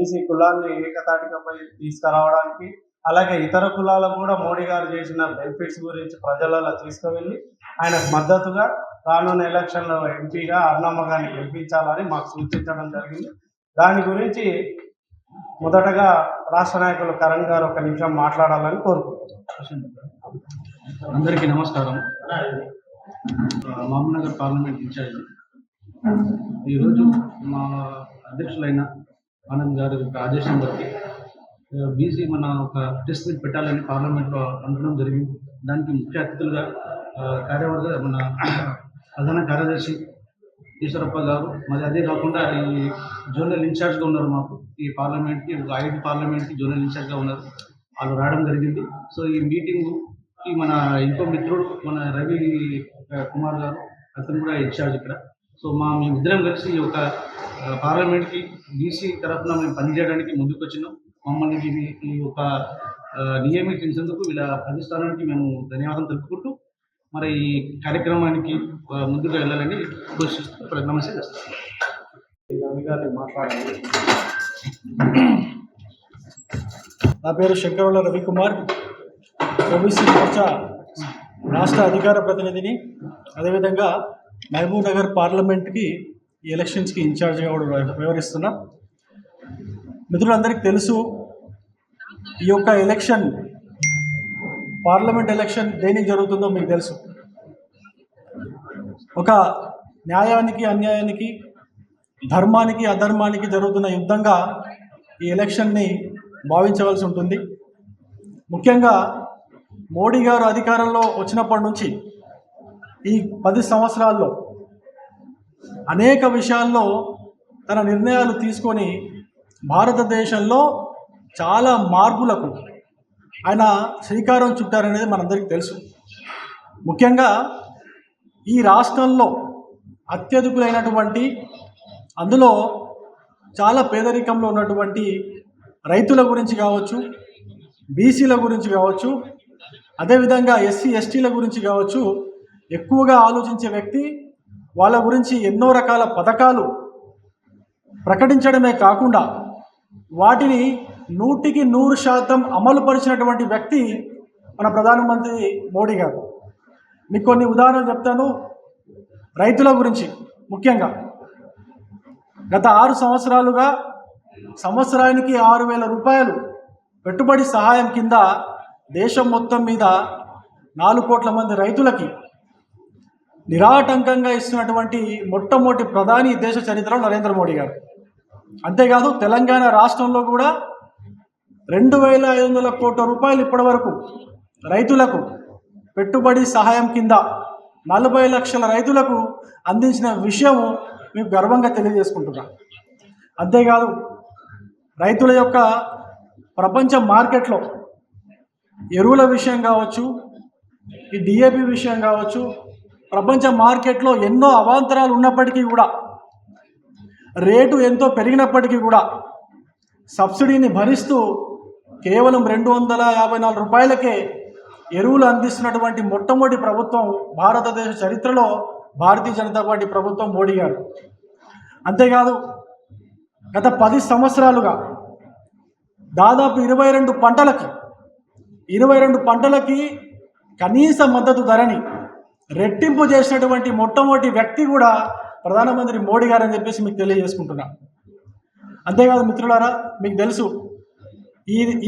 BC కులాన్ని ఏకతాటికపై తీసుకురావడానికి, అలాగే ఇతర కులాలకు కూడా మోడీ గారు చేసిన బెనిఫిట్స్ గురించి ప్రజలలో తీసుకువెళ్ళి ఆయనకు మద్దతుగా రానున్న ఎలక్షన్లో ఎంపీగా అన్నమ్మ గారిని గెలిపించాలని మాకు సూచించడం జరిగింది. దాని గురించి మొదటగా రాష్ట్ర నాయకులు కరణ్ గారు ఒక నిమిషం మాట్లాడాలని కోరుకుంటున్నాను. అందరికీ నమస్కారం. మహబూబ్నగర్ పార్లమెంట్ ఇన్ఛార్జ్ ఈరోజు మా అధ్యక్షులైన ఆనంద్ గారి ఒక ఆదేశం బట్టి బీసీ మన ఒక ప్రెస్ మీట్ పెట్టాలని పార్లమెంట్లో అనడం జరిగింది. దానికి ముఖ్య అతిథులుగా కార్యవర్గ మన ప్రధాన కార్యదర్శి ఈశ్వరప్ప గారు, మరి అదే కాకుండా ఈ జోనల్ ఇన్ఛార్జ్గా ఉన్నారు. మాకు ఈ పార్లమెంట్కి 5 పార్లమెంట్కి జోనల్ ఇన్ఛార్జ్గా ఉన్నారు. వాళ్ళు రావడం జరిగింది. సో ఈ మీటింగ్కి మన ఇంకో మిత్రుడు మన రవి కుమార్ గారు, అతను కూడా ఇన్ఛార్జ్ ఇక్కడ. సో మేమిద్దరం కలిసి ఈ యొక్క పార్లమెంట్కి బీసీ తరఫున మేము పనిచేయడానికి ముందుకు వచ్చినాం. మమ్మల్ని ఈ యొక్క నియమించినందుకు వీళ్ళ అధిష్టానానికి మేము ధన్యవాదాలు తెలుపుకుంటూ మరి ఈ కార్యక్రమానికి ముందుగా వెళ్ళాలని ఘోషిస్తూ నమస్తే చేస్తాను. నా పేరు శంకరుల రవికుమార్, ఓబీసీ మోర్చా రాష్ట్ర అధికార ప్రతినిధిని. అదేవిధంగా మహబూబ్ నగర్ పార్లమెంట్కి ఈ ఎలక్షన్స్కి ఇన్ఛార్జిగా కూడా వ్యవహరిస్తున్నా. మిత్రులందరికీ తెలుసు, ఈ యొక్క ఎలక్షన్ పార్లమెంట్ ఎలక్షన్ దేనికి జరుగుతుందో మీకు తెలుసు. ఒక న్యాయానికి అన్యాయానికి, ధర్మానికి అధర్మానికి జరుగుతున్న యుద్ధంగా ఈ ఎలక్షన్ని భావించవలసి ఉంటుంది. ముఖ్యంగా మోడీ గారు అధికారంలో వచ్చినప్పటి నుంచి ఈ 10 సంవత్సరాల్లో అనేక విషయాల్లో తన నిర్ణయాలు తీసుకొని భారతదేశంలో చాలా మార్పులకు ఆయన శ్రీకారం చుట్టారనేది మనందరికీ తెలుసు. ముఖ్యంగా ఈ రాష్ట్రంలో అత్యధికులైనటువంటి, అందులో చాలా పేదరికంలో ఉన్నటువంటి రైతుల గురించి కావచ్చు, బీసీల గురించి కావచ్చు, అదేవిధంగా ఎస్సీ ఎస్టీల గురించి కావచ్చు, ఎక్కువగా ఆలోచించే వ్యక్తి. వాళ్ళ గురించి ఎన్నో రకాల పథకాలు ప్రకటించడమే కాకుండా వాటిని 100% అమలు పరిచినటువంటి వ్యక్తి మన ప్రధానమంత్రి మోడీ గారు. మీకు కొన్ని ఉదాహరణలు చెప్తాను. రైతుల గురించి ముఖ్యంగా గత 6 సంవత్సరాలుగా సంవత్సరానికి 6,000 రూపాయలు పెట్టుబడి సహాయం కింద దేశం మొత్తం మీద 4 కోట్ల మంది రైతులకి నిరాటంకంగా ఇస్తున్నటువంటి మొట్టమొదటి ప్రధాని దేశ చరిత్రలో నరేంద్ర మోడీ గారు. అంతేకాదు తెలంగాణ రాష్ట్రంలో కూడా 2,500 కోట్ల రూపాయలు ఇప్పటి వరకు రైతులకు పెట్టుబడి సహాయం కింద 40 లక్షల రైతులకు అందించిన విషయం మీకు గర్వంగా తెలియజేసుకుంటున్నాను. అంతేకాదు రైతుల యొక్క ప్రపంచ మార్కెట్లో ఎరువుల విషయం కావచ్చు, ఈ డిఏపి విషయం కావచ్చు, ప్రపంచ మార్కెట్లో ఎన్నో అవాంతరాలు ఉన్నప్పటికీ కూడా, రేటు ఎంతో పెరిగినప్పటికీ కూడా సబ్సిడీని భరిస్తూ కేవలం 254 రూపాయలకే ఎరువులు అందిస్తున్నటువంటి మొట్టమొదటి ప్రభుత్వం భారతదేశ చరిత్రలో భారతీయ జనతా పార్టీ ప్రభుత్వం మోడీ గారు. అంతేకాదు గత 10 సంవత్సరాలుగా దాదాపు 22 పంటలకి కనీస మద్దతు ధరని రెట్టింపు చేసినటువంటి మొట్టమొదటి వ్యక్తి కూడా ప్రధానమంత్రి మోడీ గారు అని చెప్పేసి మీకు తెలియజేసుకుంటున్నా. అంతేకాదు మిత్రులారా, మీకు తెలుసు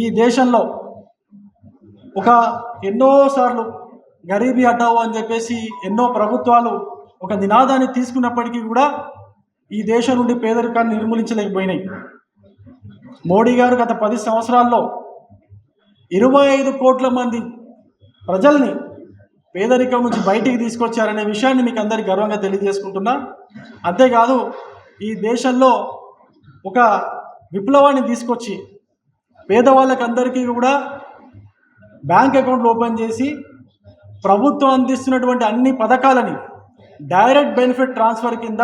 ఈ దేశంలో ఒక ఎన్నోసార్లు గరీబీ హటావో అని చెప్పేసి ఎన్నో ప్రభుత్వాలు ఒక నినాదాన్ని తీసుకున్నప్పటికీ కూడా ఈ దేశం నుండి పేదరికాన్ని నిర్మూలించలేకపోయినాయి. మోడీ గారు గత 10 సంవత్సరాల్లో 25 కోట్ల మంది ప్రజల్ని పేదరికం నుంచి బయటికి తీసుకొచ్చారనే విషయాన్ని మీకు అందరికీ గర్వంగా తెలియజేసుకుంటున్నా. అంతేకాదు ఈ దేశంలో ఒక విప్లవాన్ని తీసుకొచ్చి పేదవాళ్ళకందరికీ కూడా బ్యాంక్ అకౌంట్లు ఓపెన్ చేసి ప్రభుత్వం అందిస్తున్నటువంటి అన్ని పథకాలని డైరెక్ట్ బెనిఫిట్ ట్రాన్స్ఫర్ కింద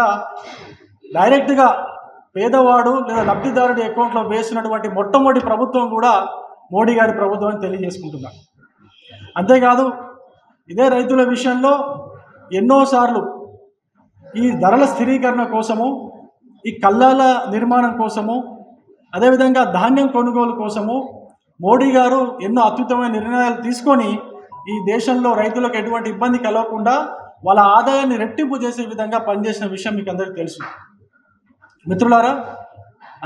డైరెక్ట్గా పేదవాడు లేదా లబ్ధిదారుడి అకౌంట్లో వేస్తున్నటువంటి మొట్టమొదటి ప్రభుత్వం కూడా మోడీ గారి ప్రభుత్వం అని తెలియజేసుకుంటున్నాను. అంతేకాదు ఇదే రైతుల విషయంలో ఎన్నోసార్లు ఈ ధరల స్థిరీకరణ కోసము, ఈ కల్లాల నిర్మాణం కోసము, అదేవిధంగా ధాన్యం కొనుగోలు కోసము మోడీ గారు ఎన్నో అద్భుతమైన నిర్ణయాలు తీసుకొని ఈ దేశంలో రైతులకు ఎటువంటి ఇబ్బంది కలగకుండా వాళ్ళ ఆదాయాన్ని రెట్టింపు చేసే విధంగా పనిచేసిన విషయం మీకు అందరికీ తెలుసు మిత్రులారా.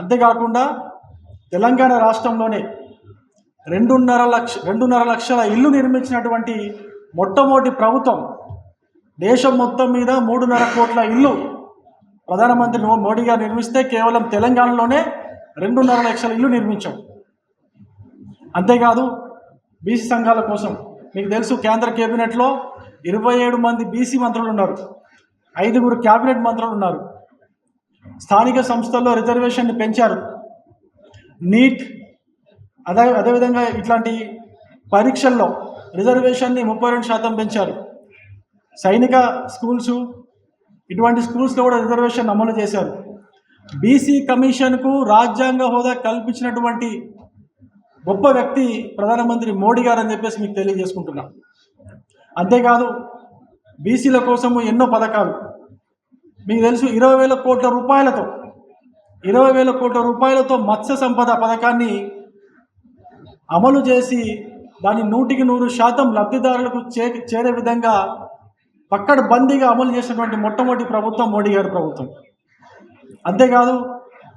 అంతేకాకుండా తెలంగాణ రాష్ట్రంలోనే 2.5 లక్షల ఇల్లు నిర్మించినటువంటి మొట్టమొదటి ప్రభుత్వం. దేశం మొత్తం మీద 3.5 కోట్ల ఇల్లు ప్రధానమంత్రి మోడీ గారు నిర్మిస్తే కేవలం తెలంగాణలోనే 2.5 లక్షల ఇల్లు నిర్మించాం. అంతేకాదు బీసీ సంఘాల కోసం మీకు తెలుసు కేంద్ర కేబినెట్లో 27 మంది బీసీ మంత్రులు ఉన్నారు, 5 క్యాబినెట్ మంత్రులు ఉన్నారు. స్థానిక సంస్థల్లో రిజర్వేషన్ని పెంచారు. నీట్ అదేవిధంగా ఇట్లాంటి పరీక్షల్లో రిజర్వేషన్ని 32% పెంచారు. సైనిక స్కూల్స్ ఇటువంటి స్కూల్స్లో కూడా రిజర్వేషన్ అమలు చేశారు. బీసీ కమిషన్కు రాజ్యాంగ హోదా కల్పించినటువంటి గొప్ప వ్యక్తి ప్రధానమంత్రి మోడీ గారు అని చెప్పేసి మీకు తెలియజేసుకుంటున్నాం. అంతేకాదు బీసీల కోసము ఎన్నో పథకాలు మీకు తెలుసు. 20,000 కోట్ల రూపాయలతో మత్స్య సంపద పథకాన్ని అమలు చేసి దాన్ని 100% లబ్ధిదారులకు చేరే విధంగా పక్కడబందీగా అమలు చేసినటువంటి మొట్టమొదటి ప్రభుత్వం మోడీ గారి ప్రభుత్వం. అంతేకాదు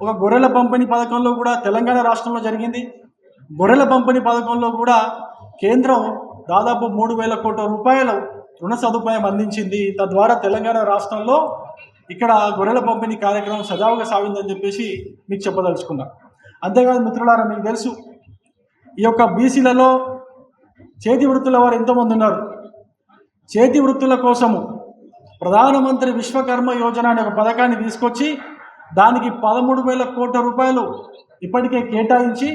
ఒక గొర్రెల పంపిణీ పథకంలో కూడా తెలంగాణ రాష్ట్రంలో జరిగింది. గొర్రెల పంపిణీ పథకంలో కూడా కేంద్రం దాదాపు 3,000 కోట్ల రూపాయల రుణ సదుపాయం అందించింది. తద్వారా తెలంగాణ రాష్ట్రంలో ఇక్కడ గొర్రెల పంపిణీ కార్యక్రమం సజావుగా సాగిందని చెప్పేసి మీకు చెప్పదలుచుకున్నా. అంతేకాదు మిత్రులారా, మీకు తెలుసు ఈ యొక్క బీసీలలో చేతి వృత్తుల వారు ఎంతోమంది ఉన్నారు. చేతి వృత్తుల కోసము ప్రధానమంత్రి విశ్వకర్మ యోజన అనే ఒక పథకాన్ని తీసుకొచ్చి దానికి 13,000 కోట్ల రూపాయలు ఇప్పటికే కేటాయించి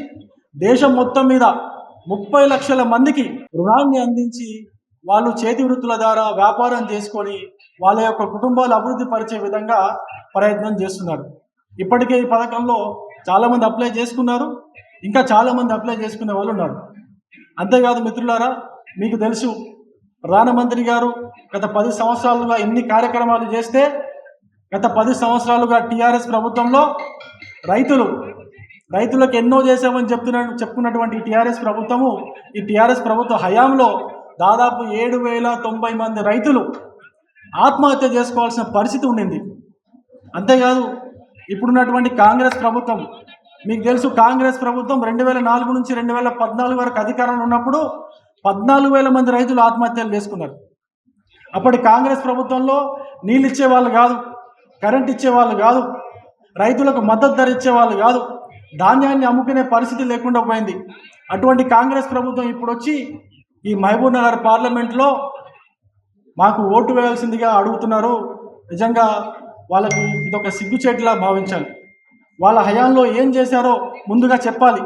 దేశం మొత్తం మీద 30 లక్షల మందికి రుణాన్ని అందించి వాళ్ళు చేతి వృత్తుల ద్వారా వ్యాపారం చేసుకొని వాళ్ళ యొక్క కుటుంబాలు అభివృద్ధి పరిచే విధంగా ప్రయత్నం చేస్తున్నారు. ఇప్పటికే ఈ పథకంలో చాలామంది అప్లై చేసుకున్నారు, ఇంకా చాలామంది అప్లై చేసుకునే వాళ్ళు ఉన్నారు. అంతేకాదు మిత్రులారా, మీకు తెలుసు ప్రధానమంత్రి గారు గత 10 సంవత్సరాలుగా ఎన్ని కార్యక్రమాలు చేస్తే గత 10 సంవత్సరాలుగా టీఆర్ఎస్ ప్రభుత్వంలో రైతులకు ఎన్నో చేసామని చెప్పుకున్నటువంటి టీఆర్ఎస్ ప్రభుత్వము ఈ టీఆర్ఎస్ ప్రభుత్వ హయాంలో దాదాపు 7,090 మంది రైతులు ఆత్మహత్య చేసుకోవాల్సిన పరిస్థితి ఉండింది. అంతేకాదు ఇప్పుడున్నటువంటి కాంగ్రెస్ ప్రభుత్వం మీకు తెలుసు, కాంగ్రెస్ ప్రభుత్వం 2004 నుంచి 2014 వరకు అధికారంలో ఉన్నప్పుడు 14,000 మంది రైతులు ఆత్మహత్యలు చేసుకున్నారు. అప్పటి కాంగ్రెస్ ప్రభుత్వంలో నీళ్ళు ఇచ్చేవాళ్ళు కాదు, కరెంట్ ఇచ్చేవాళ్ళు కాదు, రైతులకు మద్దతు ధర ఇచ్చేవాళ్ళు కాదు, ధాన్యాన్ని అమ్ముకునే పరిస్థితి లేకుండా పోయింది. అటువంటి కాంగ్రెస్ ప్రభుత్వం ఇప్పుడు వచ్చి ఈ మహబూబ్ నగర్ పార్లమెంట్లో మాకు ఓటు వేయాల్సిందిగా అడుగుతున్నారు. నిజంగా వాళ్ళకు ఇదొక సిగ్గుచేటులా భావించాలి. వాళ్ళ హయాంలో ఏం చేశారో ముందుగా చెప్పాలి,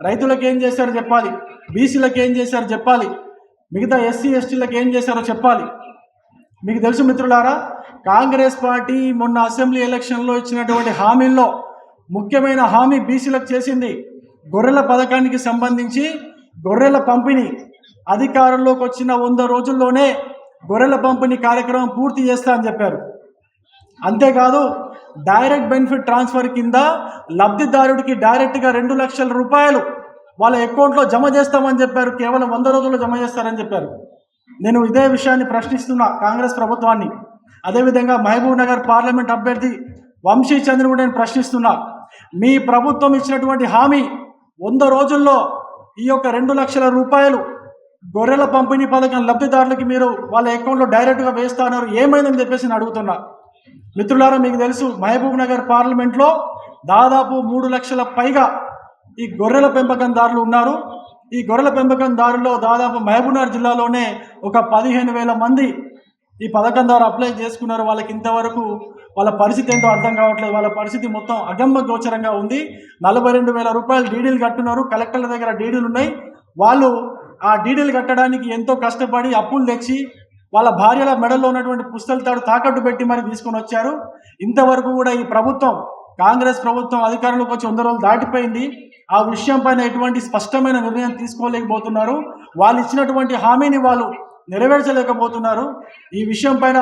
రైతులకు ఏం చేశారో చెప్పాలి, బీసీలకు ఏం చేశారో చెప్పాలి, మిగతా ఎస్సీ ఎస్టీలకు ఏం చేశారో చెప్పాలి. మీకు తెలుసు మిత్రులారా, కాంగ్రెస్ పార్టీ మొన్న అసెంబ్లీ ఎలక్షన్లో ఇచ్చినటువంటి హామీల్లో ముఖ్యమైన హామీ బీసీలకు చేసింది. గొర్రెల పథకానికి సంబంధించి గొర్రెల పంపిణీ అధికారంలోకి వచ్చిన 100 రోజుల్లోనే గొర్రెల పంపిణీ కార్యక్రమం పూర్తి చేస్తా అని చెప్పారు. అంతేకాదు డైరెక్ట్ బెనిఫిట్ ట్రాన్స్ఫర్ కింద లబ్ధిదారుడికి డైరెక్ట్గా 2 లక్షల రూపాయలు వాళ్ళ అకౌంట్లో జమ చేస్తామని చెప్పారు. కేవలం 100 రోజుల్లో జమ చేస్తారని చెప్పారు. నేను ఇదే విషయాన్ని ప్రశ్నిస్తున్నా కాంగ్రెస్ ప్రభుత్వాన్ని. అదేవిధంగా మహబూబ్ నగర్ పార్లమెంట్ అభ్యర్థి వంశీ చంద్ర కూడా నేను ప్రశ్నిస్తున్నా. మీ ప్రభుత్వం ఇచ్చినటువంటి హామీ 100 రోజుల్లో ఈ యొక్క 2 లక్షల రూపాయలు గొర్రెల పంపిణీ పథకం లబ్ధిదారులకి మీరు వాళ్ళ అకౌంట్లో డైరెక్ట్గా వేస్తున్నారు, ఏమైందని చెప్పేసి నేను అడుగుతున్నా. మిత్రులారా, మీకు తెలుసు మహబూబ్ నగర్ పార్లమెంట్లో దాదాపు 3 లక్షల పైగా ఈ గొర్రెల పెంపకందారులు ఉన్నారు. ఈ గొర్రెల పెంపకందారుల్లో దాదాపు మహబూబ్ నగర్ జిల్లాలోనే ఒక 15,000 మంది ఈ పథకం ద్వారా అప్లై చేసుకున్నారు. వాళ్ళకి ఇంతవరకు వాళ్ళ పరిస్థితి ఏంటో అర్థం కావట్లేదు. వాళ్ళ పరిస్థితి మొత్తం అగమ్య గోచరంగా ఉంది. 42,000 రూపాయలు డీడీలు కట్టున్నారు, కలెక్టర్ల దగ్గర డీడీలు ఉన్నాయి. వాళ్ళు ఆ డీడీలు కట్టడానికి ఎంతో కష్టపడి అప్పులు తెచ్చి వాళ్ళ భార్యల మెడల్లో ఉన్నటువంటి పుస్తల తాడు తాకట్టు పెట్టి మరి తీసుకొని వచ్చారు. ఇంతవరకు కూడా ఈ ప్రభుత్వం కాంగ్రెస్ ప్రభుత్వం అధికారంలోకి వచ్చి 100 రోజులు దాటిపోయింది. ఆ విషయం పైన ఎటువంటి స్పష్టమైన నిర్ణయం తీసుకోలేకపోతున్నారు. వాళ్ళు ఇచ్చినటువంటి హామీని వాళ్ళు నెరవేర్చలేకపోతున్నారు. ఈ విషయం పైన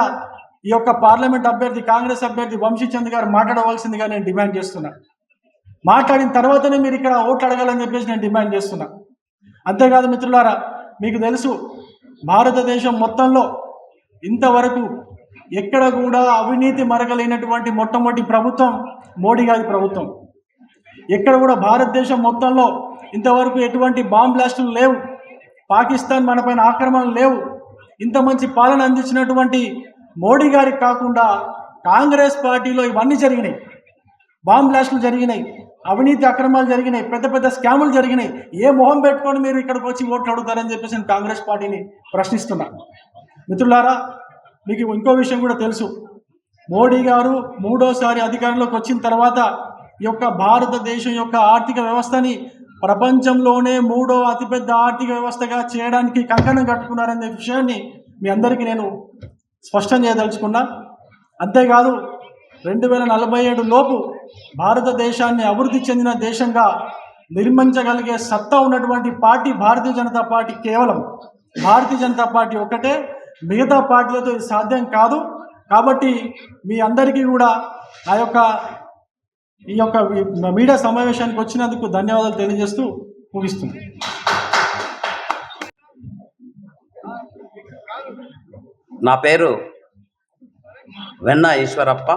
ఈ యొక్క పార్లమెంట్ అభ్యర్థి కాంగ్రెస్ అభ్యర్థి వంశీ చంద్ గారు మాట్లాడవలసిందిగా నేను డిమాండ్ చేస్తున్నా. మాట్లాడిన తర్వాతనే మీరు ఇక్కడ ఓట్లు అడగాలని చెప్పేసి నేను డిమాండ్ చేస్తున్నా. అంతేకాదు మిత్రులారా, మీకు తెలుసు భారతదేశం మొత్తంలో ఇంతవరకు ఎక్కడ కూడా అవినీతి మరకలేనటువంటి మొట్టమొదటి ప్రభుత్వం మోడీ గారి ప్రభుత్వం. ఎక్కడ కూడా భారతదేశం మొత్తంలో ఇంతవరకు ఎటువంటి బాంబ్ బ్లాస్టులు లేవు, పాకిస్తాన్ మనపైన ఆక్రమణలు లేవు. ఇంత మంచి పాలన అందించినటువంటి మోడీ గారికి కాకుండా కాంగ్రెస్ పార్టీలో ఇవన్నీ జరిగినాయి. బాంబ్ బ్లాస్టులు జరిగినాయి, అవినీతి అక్రమాలు జరిగినాయి, పెద్ద పెద్ద స్కాములు జరిగినాయి. ఏ మొహం పెట్టుకొని మీరు ఇక్కడికి వచ్చి ఓట్లు అడుగుతారని చెప్పేసి నేను కాంగ్రెస్ పార్టీని ప్రశ్నిస్తున్నా. మిత్రులారా, మీకు ఇంకో విషయం కూడా తెలుసు. మోడీ గారు మూడోసారి అధికారంలోకి వచ్చిన తర్వాత ఈ యొక్క భారతదేశం యొక్క ఆర్థిక వ్యవస్థని ప్రపంచంలోనే 3వ అతిపెద్ద ఆర్థిక వ్యవస్థగా చేయడానికి కంకణం కట్టుకున్నారనే విషయాన్ని మీ అందరికీ నేను స్పష్టం చేయదలుచుకున్నా. అంతేకాదు 2047 లోపు భారతదేశాన్ని అభివృద్ధి చెందిన దేశంగా నిర్మించగలిగే సత్తా ఉన్నటువంటి పార్టీ భారతీయ జనతా పార్టీ. కేవలం భారతీయ జనతా పార్టీ ఒక్కటే, మిగతా పార్టీలతో ఇది సాధ్యం కాదు. కాబట్టి మీ అందరికీ కూడా ఈ యొక్క మీడియా సమావేశానికి వచ్చినందుకు ధన్యవాదాలు తెలియజేస్తూ ముగిస్తుంది. నా పేరు వెన్న ఈశ్వరప్ప.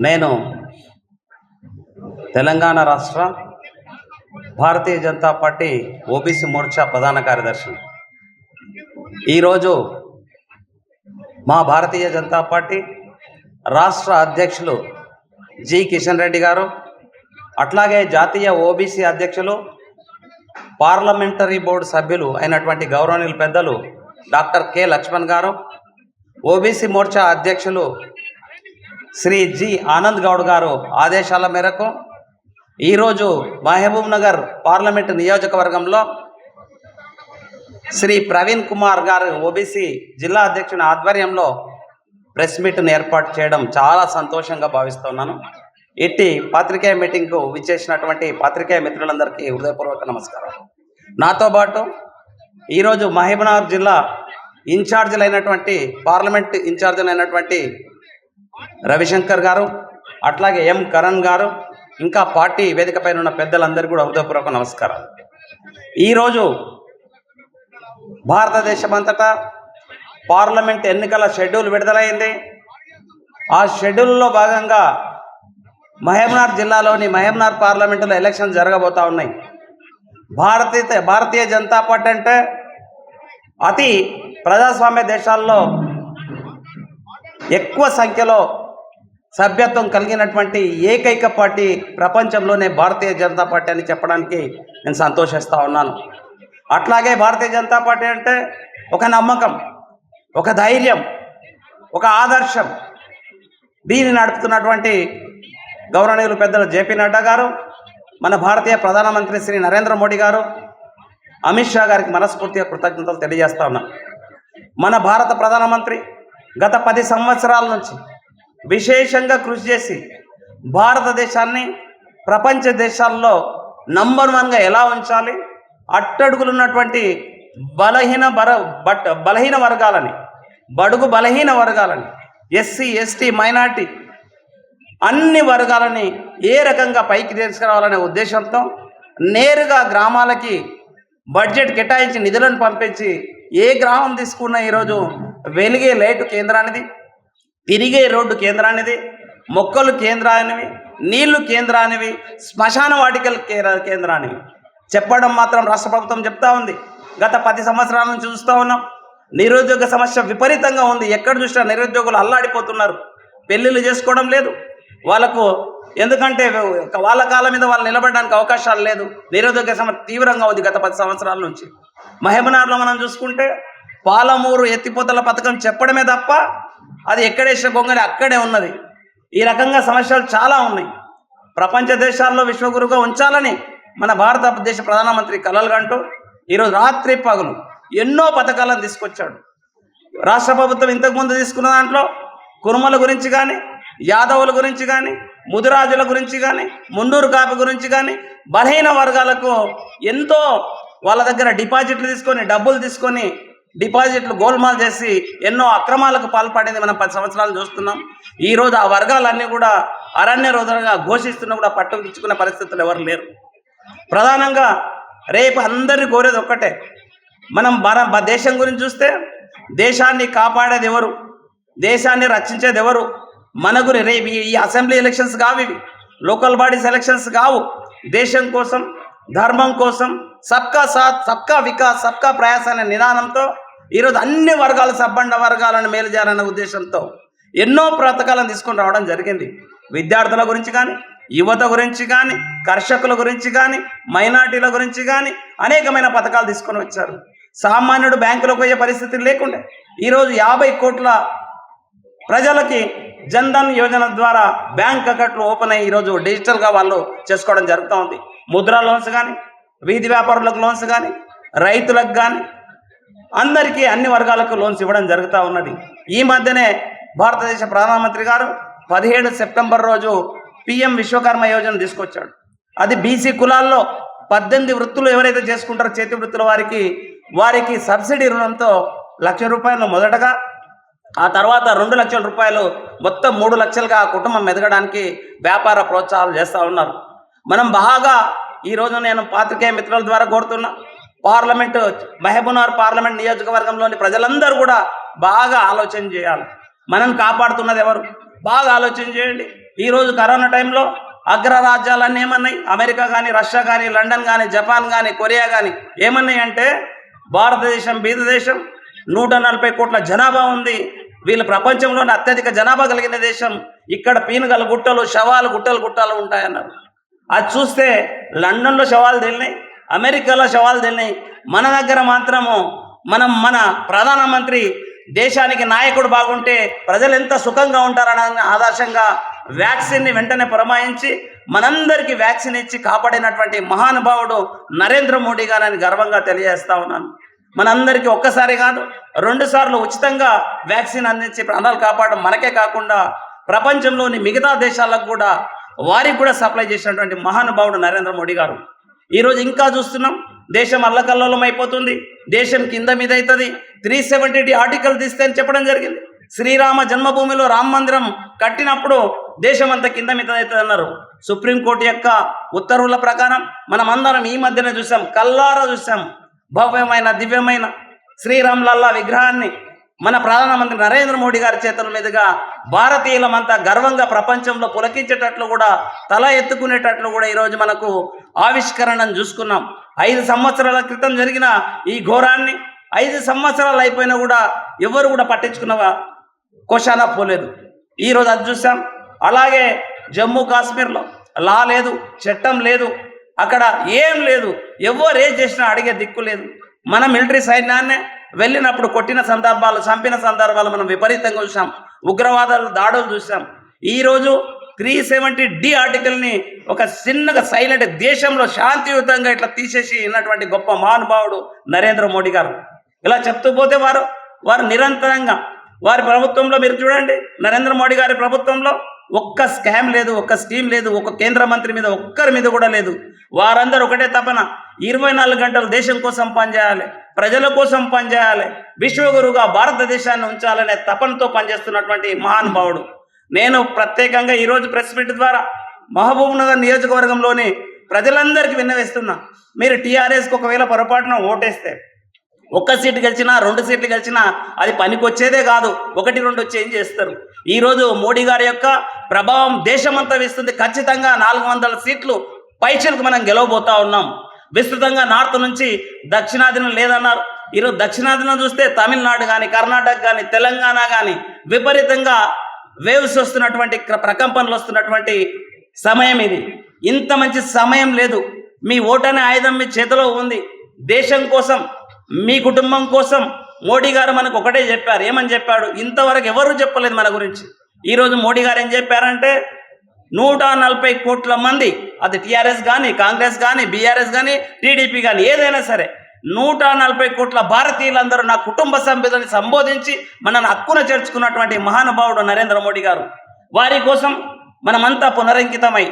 నేను తెలంగాణ రాష్ట్ర భారతీయ జనతా పార్టీ ఓబీసీ మోర్చా ప్రధాన కార్యదర్శి. ఈరోజు మా భారతీయ జనతా పార్టీ రాష్ట్ర అధ్యక్షులు జి కిషన్ రెడ్డి గారు, అట్లాగే జాతీయ ఓబీసీ అధ్యక్షులు పార్లమెంటరీ బోర్డు సభ్యులు అయినటువంటి గౌరవనీయులు పెద్దలు డాక్టర్ కె లక్ష్మణ్ గారు, ఓబీసీ మోర్చా అధ్యక్షులు శ్రీ జి ఆనంద్ గౌడ్ గారు ఆదేశాల మేరకు ఈరోజు మహబూబ్ నగర్ పార్లమెంటు నియోజకవర్గంలో శ్రీ ప్రవీణ్ కుమార్ గారు ఓబీసీ జిల్లా అధ్యక్షుని ఆధ్వర్యంలో ప్రెస్ మీట్ను ఏర్పాటు చేయడం చాలా సంతోషంగా భావిస్తున్నాను. ఇట్టి పాత్రికేయ మీటింగ్కు విచ్చేసినటువంటి పాత్రికేయ మిత్రులందరికీ హృదయపూర్వక నమస్కారం. నాతో పాటు ఈరోజు మహబూబ్నగర్ జిల్లా ఇన్ఛార్జీలైనటువంటి పార్లమెంట్ ఇన్ఛార్జీలైనటువంటి రవిశంకర్ గారు, అట్లాగే ఎం కరణ్ గారు, ఇంకా పార్టీ వేదిక పైన ఉన్న పెద్దలందరికీ కూడా హృదయపూర్వక నమస్కారం. ఈరోజు భారతదేశమంతటా పార్లమెంట్ ఎన్నికల షెడ్యూల్ విడుదలైంది. ఆ షెడ్యూల్లో భాగంగా మహబూబ్నగర్ జిల్లాలోని మహబూబ్నగర్ పార్లమెంటులో ఎలక్షన్ జరగబోతూ ఉన్నాయి. భారతీయ జనతా పార్టీ అంటే అతి ప్రజాస్వామ్య దేశాల్లో ఎక్కువ సంఖ్యలో సభ్యత్వం కలిగినటువంటి ఏకైక పార్టీ ప్రపంచంలోనే భారతీయ జనతా పార్టీ అని చెప్పడానికి నేను సంతోషిస్తూ ఉన్నాను. అట్లాగే భారతీయ జనతా పార్టీ అంటే ఒక నమ్మకం, ఒక ధైర్యం, ఒక ఆదర్శం. దీన్ని నడుపుతున్నటువంటి గౌరవనీయులు పెద్దలు జేపీ నడ్డా గారు, మన భారతీయ ప్రధానమంత్రి శ్రీ నరేంద్ర మోడీ గారు, అమిత్ షా గారికి మనస్ఫూర్తిగా కృతజ్ఞతలు తెలియజేస్తా ఉన్నాను. మన భారత ప్రధానమంత్రి గత 10 సంవత్సరాల నుంచి విశేషంగా కృషి చేసి భారతదేశాన్ని ప్రపంచ దేశాల్లో నంబర్ 1గా ఎలా ఉంచాలి, అట్టడుగులు ఉన్నటువంటి బలహీన వర్గాలని, బడుగు బలహీన వర్గాలని, ఎస్సీ ఎస్టీ మైనార్టీ అన్ని వర్గాలని ఏ రకంగా పైకి తీసుకురావాలనే ఉద్దేశంతో నేరుగా గ్రామాలకి బడ్జెట్ కేటాయించి నిధులను పంపించి ఏ గ్రామం తీసుకున్న ఈరోజు వెలిగే లైటు కేంద్రానిది, తిరిగే రోడ్డు కేంద్రానిది, మొక్కలు కేంద్రానివి, నీళ్లు కేంద్రానివి, శ్మశాన వాటికలు కేంద్రానివి చెప్పడం మాత్రం రాష్ట్ర ప్రభుత్వం చెప్తా ఉంది. గత 10 సంవత్సరాల నుంచి చూస్తూ ఉన్నాం. నిరుద్యోగ సమస్య విపరీతంగా ఉంది. ఎక్కడ చూసినా నిరుద్యోగులు అల్లాడిపోతున్నారు. పెళ్ళిళ్ళు చేసుకోవడం లేదు వాళ్ళకు, ఎందుకంటే వాళ్ళ కాళ్ళ మీద వాళ్ళు నిలబడడానికి అవకాశాలు లేదు. నిరుద్యోగ సమస్య తీవ్రంగా ఉంది గత 10 సంవత్సరాల నుంచి. మహబూబ్నగర్లో మనం చూసుకుంటే పాలమూరు ఎత్తిపోతల పథకం చెప్పడమే తప్ప అది ఎక్కడేసిన గొంగళి అక్కడే ఉన్నది. ఈ రకంగా సమస్యలు చాలా ఉన్నాయి. ప్రపంచ దేశాల్లో విశ్వగురుగా ఉంచాలని మన భారతదేశ ప్రధానమంత్రి కలలు కంటూ ఈరోజు రాత్రి పగలు ఎన్నో పథకాలను తీసుకొచ్చాడు. రాష్ట్ర ప్రభుత్వం ఇంతకుముందు తీసుకున్న దాంట్లో కురుమల గురించి కానీ, యాదవుల గురించి కానీ, ముదిరాజుల గురించి కానీ, మున్నూరు కాపు గురించి కానీ బలహీన వర్గాలకు ఎంతో వాళ్ళ దగ్గర డిపాజిట్లు తీసుకొని, డబ్బులు తీసుకొని డిపాజిట్లు గోల్మాల్ చేసి ఎన్నో అక్రమాలకు పాల్పడింది మనం 10 సంవత్సరాలు చూస్తున్నాం. ఈరోజు ఆ వర్గాలన్నీ కూడా అరణ్య రోదనగా ఘోషిస్తున్నా కూడా పట్టుకున్న పరిస్థితులు ఎవరు లేరు. ప్రధానంగా రేపు అందరినీ కోరేది ఒక్కటే, మనం మన దేశం గురించి చూస్తే దేశాన్ని కాపాడేది ఎవరు, దేశాన్ని రక్షించేది ఎవరు? మన రేపు ఈ అసెంబ్లీ ఎలక్షన్స్ కావు, ఇవి లోకల్ బాడీస్ ఎలక్షన్స్ కావు. దేశం కోసం, ధర్మం కోసం సబ్కా సాత్, సబ్కా వికాస్, సబ్కా ప్రయాస్ అనే నిదానంతో ఈరోజు అన్ని వర్గాలు, సబ్బండ వర్గాలను మేలు చేయాలనే ఉద్దేశంతో ఎన్నో పథకాలను తీసుకొని రావడం జరిగింది. విద్యార్థుల గురించి కానీ, యువత గురించి కానీ, కర్షకుల గురించి కానీ, మైనార్టీల గురించి కానీ అనేకమైన పథకాలు తీసుకొని వచ్చారు. సామాన్యుడు బ్యాంకులోకి పోయే పరిస్థితి లేకుండే ఈరోజు 50 కోట్ల ప్రజలకి జన్ధన్ యోజన ద్వారా బ్యాంక్ అకౌంట్లు ఓపెన్ అయ్యి ఈరోజు డిజిటల్గా వాళ్ళు చేసుకోవడం జరుగుతూ ఉంది. ముద్రా లోన్స్ కానీ, వీధి వ్యాపారులకు లోన్స్ కానీ, రైతులకు కానీ అందరికీ అన్ని వర్గాలకు లోన్స్ ఇవ్వడం జరుగుతూ ఉన్నది. ఈ మధ్యనే భారతదేశ ప్రధానమంత్రి గారు 17 సెప్టెంబర్ రోజు పిఎం విశ్వకర్మ యోజన తీసుకొచ్చాడు. అది బీసీ కులాల్లో 18 వృత్తులు ఎవరైతే చేసుకుంటారో చేతి వృత్తుల వారికి సబ్సిడీ రుణంతో ₹1,00,000 మొదటగా, ఆ తర్వాత 2 లక్షల రూపాయలు, మొత్తం 3 లక్షలుగా ఆ కుటుంబం ఎదగడానికి వ్యాపార ప్రోత్సాహాలు చేస్తూ ఉన్నారు. మనం బాగా ఈరోజు నేను పాత్రికేయ మిత్రుల ద్వారా కోరుతున్నా, పార్లమెంటు మహబూబ్నగర్ పార్లమెంట్ నియోజకవర్గంలోని ప్రజలందరూ కూడా బాగా ఆలోచన చేయాలి. మనం కాపాడుతున్నది ఎవరు? బాగా ఆలోచన చేయండి. ఈరోజు కరోనా టైంలో అగ్రరాజ్యాలన్నీ ఏమన్నాయి? అమెరికా కానీ, రష్యా కానీ, లండన్ కానీ, జపాన్ కానీ, కొరియా కానీ ఏమన్నాయి అంటే, భారతదేశం బీద దేశం, 140 కోట్ల జనాభా ఉంది, వీళ్ళు ప్రపంచంలోనే అత్యధిక జనాభా కలిగిన దేశం, ఇక్కడ పీనుగల గుట్టలు, శవాలు గుట్టలు ఉంటాయన్నారు. అది చూస్తే లండన్లో శవాలు తేలినాయి, అమెరికాలో శవాలు తేలినాయి. మన దగ్గర మాత్రము మన ప్రధానమంత్రి దేశానికి నాయకుడు బాగుంటే ప్రజలు ఎంత సుఖంగా ఉంటారని ఆదర్శంగా వ్యాక్సిన్ని వెంటనే పురమాయించి మనందరికీ వ్యాక్సిన్ ఇచ్చి కాపాడినటువంటి మహానుభావుడు నరేంద్ర మోడీ గారని గర్వంగా తెలియజేస్తా ఉన్నాను. మనందరికీ ఒక్కసారి కాదు 2 సార్లు ఉచితంగా వ్యాక్సిన్ అందించి ప్రాణాలు కాపాడడం మనకే కాకుండా ప్రపంచంలోని మిగతా దేశాలకు కూడా వారికి కూడా సప్లై చేసినటువంటి మహానుభావుడు నరేంద్ర మోడీ గారు. ఈరోజు ఇంకా చూస్తున్నాం, దేశం అల్లకల్లోలం అయిపోతుంది, దేశం కింద మీద అవుతుంది. 370 ఆర్టికల్ తీస్తే అని చెప్పడం జరిగింది. శ్రీరామ జన్మభూమిలో రామ మందిరం కట్టినప్పుడు దేశం అంతా కింద మీద అవుతుంది అన్నారు. సుప్రీంకోర్టు యొక్క ఉత్తర్వుల ప్రకారం మనం అందరం ఈ మధ్యనే చూసాం, కల్లారా చూసాం, భవ్యమైన దివ్యమైన శ్రీరామ్లల్లా విగ్రహాన్ని మన ప్రధానమంత్రి నరేంద్ర మోడీ గారి చేతుల మీదుగా భారతీయులమంతా గర్వంగా ప్రపంచంలో పులకించేటట్లు కూడా, తల ఎత్తుకునేటట్లు కూడా ఈరోజు మనకు ఆవిష్కరణను చూసుకున్నాం. 5 సంవత్సరాల క్రితం జరిగిన ఈ ఘోరాన్ని 5 సంవత్సరాలు అయిపోయినా కూడా ఎవరు కూడా పట్టించుకున్న కోశానా పోలేదు. ఈరోజు అది చూసాం. అలాగే జమ్మూ కాశ్మీర్లో లా లేదు, చట్టం లేదు, అక్కడ ఏం లేదు, ఎవరు ఏం చేసినా అడిగే దిక్కు లేదు. మన మిలిటరీ సైన్యాన్నే వెళ్ళినప్పుడు కొట్టిన సందర్భాలు, చంపిన సందర్భాలు మనం విపరీతంగా చూసాం. ఉగ్రవాదాలు దాడులు చూసాం. ఈరోజు 370D ఆర్టికల్ని ఒక చిన్నగా సైలెంట్ దేశంలో శాంతియుతంగా ఇట్లా తీసేసి ఉన్నటువంటి గొప్ప మహానుభావుడు నరేంద్ర మోడీ గారు. ఇలా చెప్తూ పోతే వారు నిరంతరంగా వారి ప్రభుత్వంలో మీరు చూడండి, నరేంద్ర మోడీ గారి ప్రభుత్వంలో ఒక్క స్కామ్ లేదు, ఒక్క స్కీమ్ లేదు, ఒక కేంద్ర మంత్రి మీద ఒక్కరి మీద కూడా లేదు. వారందరూ ఒకటే తపన, 24 గంటలు దేశం కోసం పనిచేయాలి, ప్రజల కోసం పనిచేయాలి, విశ్వగురుగా భారతదేశాన్ని ఉంచాలనే తపనతో పనిచేస్తున్నటువంటి మహానుభావుడు. నేను ప్రత్యేకంగా ఈరోజు ప్రెస్ మీట్ ద్వారా మహబూబ్నగర్ నియోజకవర్గంలోని ప్రజలందరికీ విన్నవిస్తున్నా, మీరు టీఆర్ఎస్కి ఒకవేళ పొరపాటున ఓటేస్తే 1 సీటు గెలిచినా 2 సీట్లు గెలిచినా అది పనికొచ్చేదే కాదు, 1-2 చేంజ్ చేస్తారు. ఈరోజు మోడీ గారి యొక్క ప్రభావం దేశమంతా వేస్తుంది. ఖచ్చితంగా 400 సీట్లు పైచలకు మనం గెలవబోతా ఉన్నాం. విస్తృతంగా నార్త్ నుంచి దక్షిణాదిన లేదన్నారు. ఈరోజు దక్షిణాదిన చూస్తే తమిళనాడు కానీ, కర్ణాటక కానీ, తెలంగాణ కానీ విపరీతంగా వేవ్స్ వస్తున్నటువంటి, ప్రకంపనలు వస్తున్నటువంటి సమయం ఇది. ఇంత మంచి సమయం లేదు. మీ ఓటనే ఆయుధం మీ చేతిలో ఉంది. దేశం కోసం, మీ కుటుంబం కోసం మోడీ గారు మనకు ఒకటే చెప్పారు. ఏమని చెప్పాడు? ఇంతవరకు ఎవరు చెప్పలేదు మన గురించి. ఈరోజు మోడీ గారు ఏం చెప్పారంటే, 140 కోట్ల మంది, అది టీఆర్ఎస్ కానీ, కాంగ్రెస్ కానీ, బీఆర్ఎస్ కానీ, టీడీపీ కానీ ఏదైనా సరే, 140 కోట్ల భారతీయులందరూ నా కుటుంబ సభ్యులని సంబోధించి మనల్ని హక్కున చేర్చుకున్నటువంటి మహానుభావుడు నరేంద్ర మోడీ గారు. వారి కోసం మనమంతా పునరంకితమై